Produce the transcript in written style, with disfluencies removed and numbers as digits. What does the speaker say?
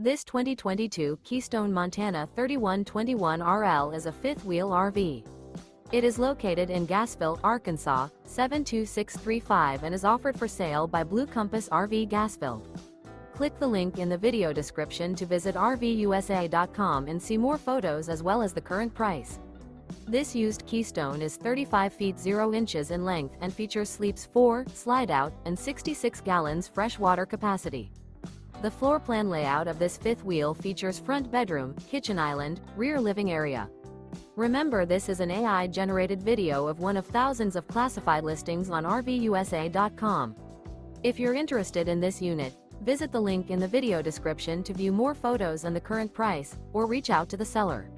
This 2022 Keystone Montana 3121RL is a fifth-wheel RV. It is located in Gassville, Arkansas, 72635 and is offered for sale by Blue Compass RV Gassville. Click the link in the video description to visit RVUSA.com and see more photos as well as the current price. This used Keystone is 35 feet 0 inches in length and features sleeps 4, Slideout, and 66 gallons fresh water capacity. The floor plan layout of this fifth wheel features front bedroom, kitchen island, rear living area. Remember, this is an AI-generated video of one of thousands of classified listings on RVUSA.com. If you're interested in this unit, visit the link in the video description to view more photos and the current price, or reach out to the seller.